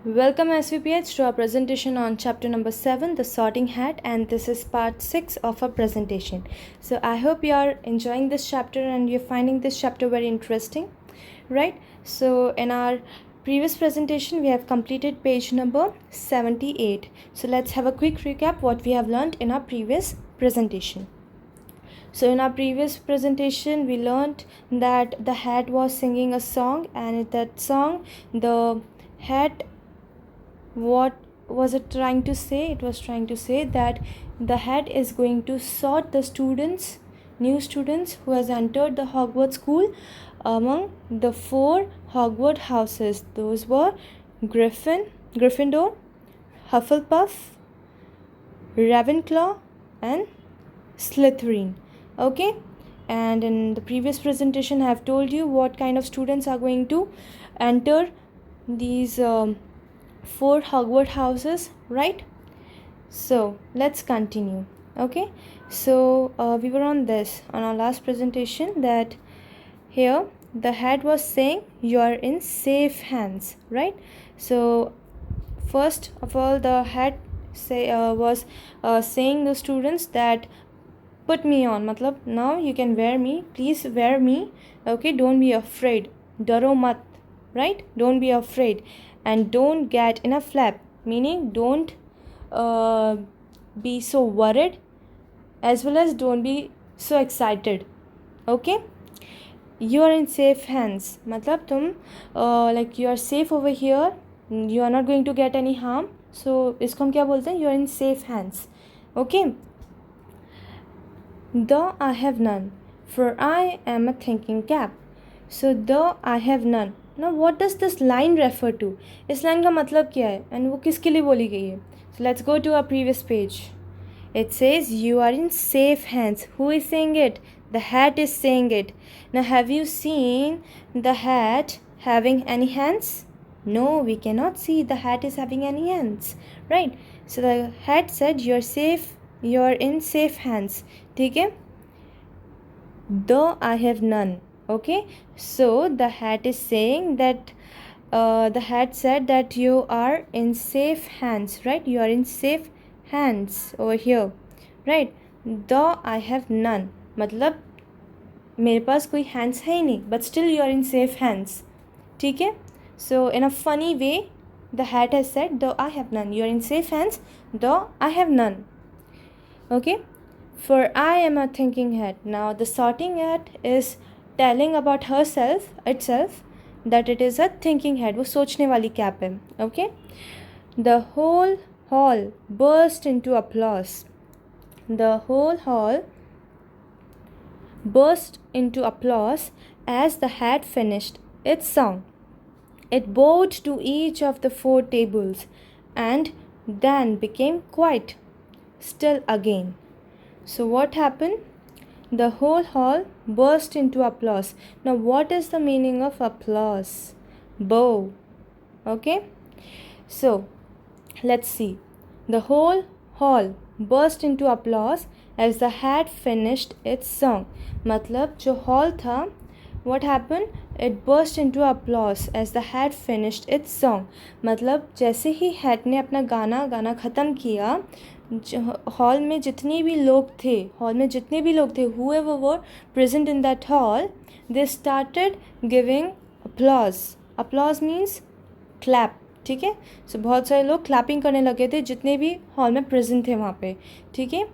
Welcome SVPH to our presentation on chapter number 7, the sorting hat, and this is part 6 of our presentation. So I hope you are enjoying this chapter and you're finding this chapter very interesting, right? So in our previous presentation we have completed page number 78. So let's have a quick recap what we have learned in our previous presentation. So in our previous presentation we learned that the hat was singing a song, and in that song the hat, what was it trying to say? It was trying to say that the hat is going to sort the students, new students who has entered the Hogwarts school among the 4 Hogwarts houses. Those were Gryffindor, Hufflepuff, Ravenclaw and Slytherin. Okay, and in the previous presentation I have told you what kind of students are going to enter these 4 Hogwarts houses, right? So let's continue. Okay, so we were on our last presentation, that here the hat was saying you are in safe hands, right? So first of all the hat was saying the students that put me on, matlab now you can wear me, please wear me, okay, don't be afraid, daro mat, right? Don't be afraid, and don't get in a flap, meaning don't be so worried, as well as don't be so excited. Okay, you are in safe hands, matlab tum like you are safe over here, you are not going to get any harm. So isko hum kya bolte hain? You are in safe hands. Okay, though I have none, for I am a thinking cap. So though I have none, now what does this line refer to? इस line का मतलब क्या है and वो किसके लिए बोली गई है? So let's go to our previous page. It says you are in safe hands. Who is saying it? The hat is saying it. Now have you seen the hat having any hands? No, we cannot see the hat is having any hands, right? So the hat said you're safe, you're in safe hands. ठीक है? Though I have none. Okay, so the hat is saying that the hat said that you are in safe hands, right? You are in safe hands over here, right? Though I have none, मतलब मेरे पास कोई hands है ही नहीं, but still you are in safe hands. ठीक है? So in a funny way the hat has said though I have none, you are in safe hands, though I have none. Okay, for I am a thinking hat. Now the sorting hat is telling about itself that it is a thinking hat. वो सोचने वाली cap है. Okay, the whole hall burst into applause. The whole hall burst into applause as the hat finished its song. It bowed to each of the 4 tables and then became quite still again. So what happened? The whole hall burst into applause. Now what is the meaning of applause? Bow. Okay, so let's see. The whole hall burst into applause as the hat finished its song. मतलब जो hall था, what happened? It burst into applause as the hat finished its song. मतलब जैसे ही hat ने अपना गाना ख़त्म किया, हॉल में जितने भी लोग थे, whoever were present in that hall, they started giving applause. Applause means clap. ठीक है? सो बहुत सारे लोग क्लैपिंग करने लगे थे, जितने भी हॉल में प्रेजेंट थे वहाँ पे. ठीक है,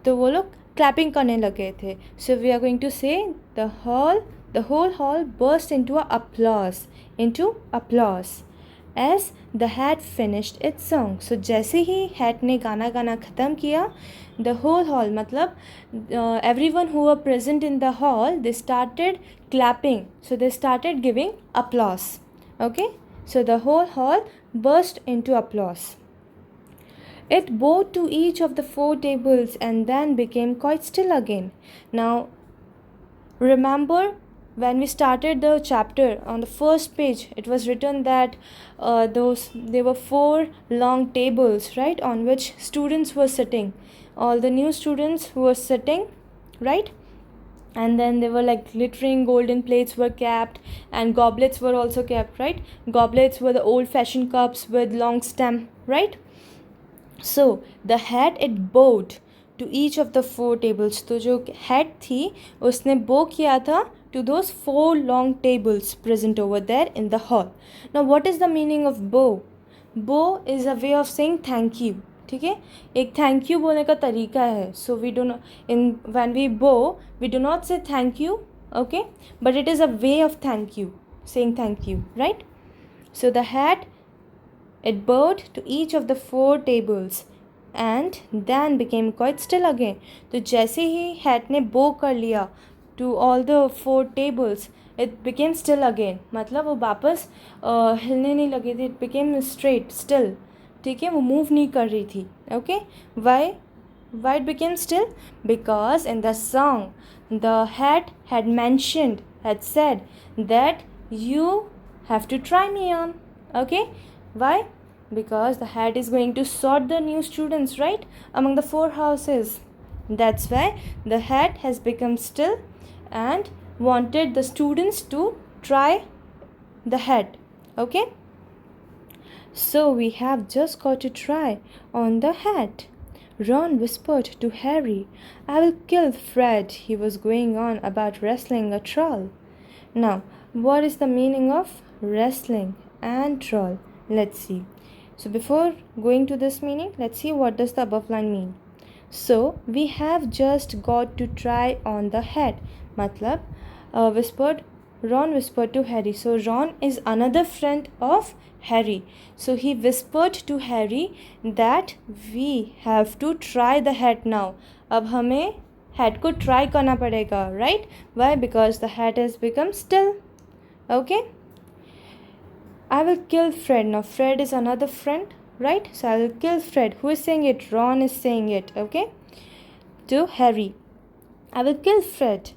तो वो लोग क्लैपिंग करने लगे थे. So we are going to say the whole hall burst into applause as the hat finished its song. So जैसे ही hat ने गाना ख़त्म किया, the whole hall, मतलब everyone who were present in the hall, they started clapping. So they started giving applause. Okay, so the whole hall burst into applause. It bowed to each of the 4 tables and then became quite still again. Now remember, when we started the chapter, on the first page it was written that there were 4 long tables, right, on which students were sitting, all the new students who were sitting, right? and then there were like glittering golden plates were kept, and goblets were also kept, right? Goblets were the old fashioned cups with long stem, right? So the head it bowed to each of the four tables. तो जो head थी उसने bow किया था to those four long tables present over there in the hall. Now what is the meaning of bow? Bow is a way of saying thank you. ठीक है, एक thank you बोलने का तरीका है. So we do in when we bow we do not say thank you, okay, but it is a way of thank you, saying thank you, right? So the hat it bowed to each of the four tables and then became quite still again. तो जैसे ही hat ने bow कर लिया to all the four tables, it became still again. मतलब वो वापस हिलने नहीं लगी थी. It became straight, still. ठीक है, वो मूव नहीं कर रही थी. Okay, why it became still? Because in the song the hat had said that you have to try me on. Okay, why? Because the hat is going to sort the new students, right, among the four houses. That's why the hat has become still and wanted the students to try the hat. Okay, so we have just got to try on the hat. Ron whispered to Harry, "I will kill Fred. He was going on about wrestling a troll." Now, what is the meaning of wrestling and troll? Let's see. So before going to this meaning, let's see what does the above line mean. So we have just got to try on the hat. Matlab, Ron whispered to Harry. So Ron is another friend of Harry. So he whispered to Harry that we have to try the hat now. अब हमें hat को try करना पड़ेगा, right? Why? Because the hat has become still. Okay? I will kill Fred. Now Fred is another friend, right? So I will kill Fred. Who is saying it? Ron is saying it, okay? To Harry. I will kill Fred.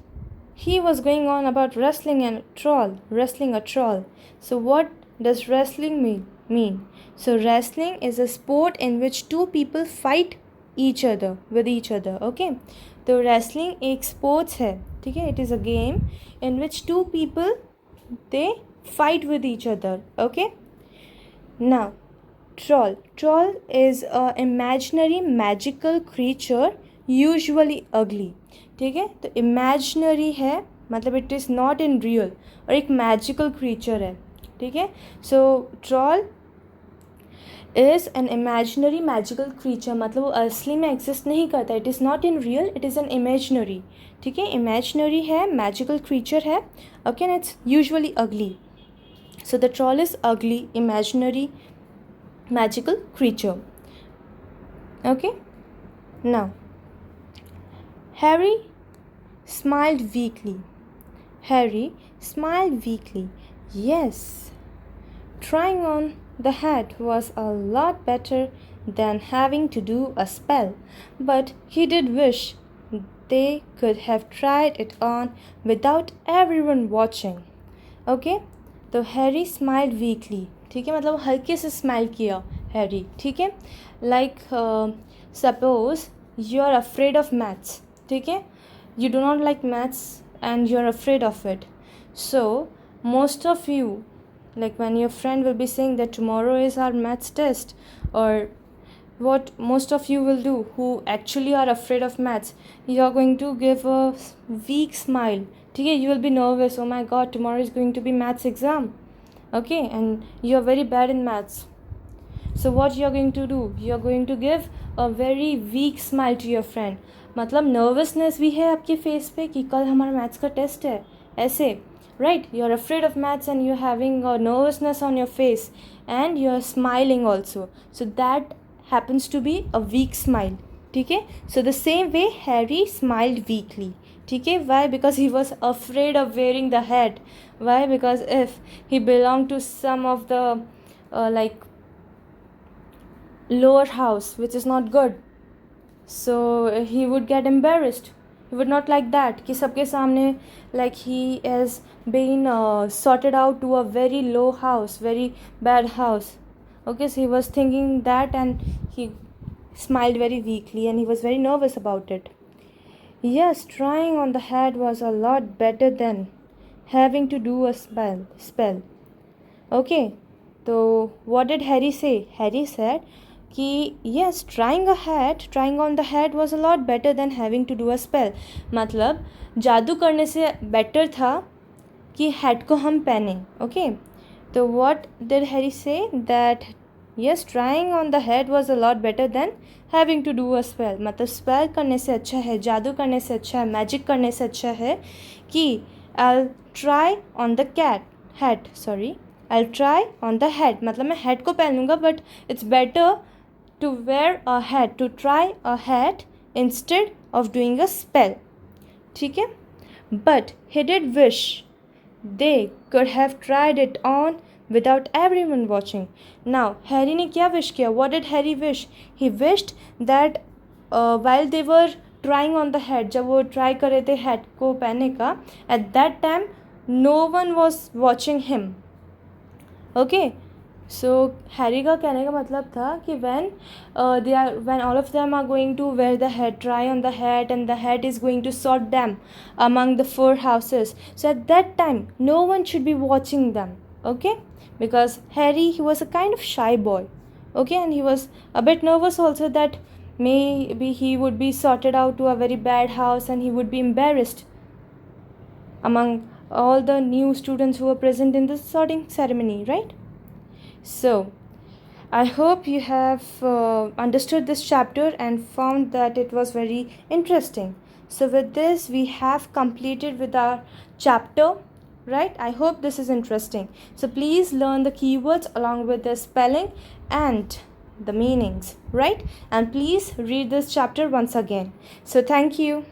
He was going on about wrestling a troll. So what does wrestling mean? So wrestling is a sport in which two people fight with each other, okay? तो wrestling एक sports है, ठीक है? It is a game in which two people they fight with each other, okay? Now troll is a imaginary magical creature usually ugly. ठीक है, तो imaginary है मतलब it is not in real, और एक मैजिकल क्रीचर है. ठीक है, so troll is an imaginary magical creature, मतलब वो असली में एग्जिस्ट नहीं करता. It is not in real, it is an imaginary. ठीक है, इमेजिनरी है, मैजिकल क्रीचर है, okay, and it's usually ugly. So the troll is ugly, imaginary, magical creature. Okay, now Harry smiled weakly. Yes, trying on the hat was a lot better than having to do a spell, but he did wish they could have tried it on without everyone watching. Okay, तो Harry smiled weakly. ठीक है, मतलब हल्के से smile किया Harry. ठीक है, like suppose you are afraid of maths. ठीक है, you do not like maths and you are afraid of it. So most of you, like when your friend will be saying that tomorrow is our maths test, or what most of you will do who actually are afraid of maths, you are going to give a weak smile. ठीक है, you will be nervous. Oh my god, tomorrow is going to be maths exam, okay, and you are very bad in maths. So what you are going to do, you are going to give a very weak smile to your friend. मतलब nervousness भी है आपके face पे कि कल हमारा maths का test है, ऐसे, right? You are afraid of maths and you are having a nervousness on your face and you are smiling also. So that happens to be a weak smile. ठीक है, so the same way Harry smiled weakly. ठीक है, why? Because he was afraid of wearing the hat. Why? Because if he belong to some of the like lower house which is not good, so he would get embarrassed. He would not like that कि सबके सामने like he has been sorted out to a very low house, very bad house. Okay, so he was thinking that and he smiled very weakly and he was very nervous about it. Yes, trying on the hat was a lot better than having to do a spell. Okay, so what did Harry say? Harry said कि yes, trying on the hat was a lot better than having to do a spell. मतलब जादू करने से better था कि hat को हम पहने. Okay, तो what did Harry say? That yes, trying on the hat was a lot better than having to do a spell. मतलब spell करने से अच्छा है, जादू करने से अच्छा है, magic करने से अच्छा है कि I'll try on the I'll try on the hat. मतलब मैं hat को पहन लूँगा, but it's better to wear a hat, to try a hat instead of doing a spell. ठीक है? But he did wish they could have tried it on without everyone watching. Now, Harry ने क्या wish किया? What did Harry wish? He wished that while they were trying on the hat, जब वो try कर रहे थे hat को पहनने का, at that time no one was watching him. Okay, so Harry का कहने का मतलब था कि when all of them are going to wear the hat, try on the hat, and the hat is going to sort them among the 4 houses, so at that time no one should be watching them. Okay, because Harry, he was a kind of shy boy. Okay, and he was a bit nervous also that maybe he would be sorted out to a very bad house and he would be embarrassed among all the new students who were present in the sorting ceremony, right? So I hope you have understood this chapter and found that it was very interesting. So with this, we have completed with our chapter, right? I hope this is interesting. So please learn the keywords along with the spelling and the meanings, right? And please read this chapter once again. So thank you.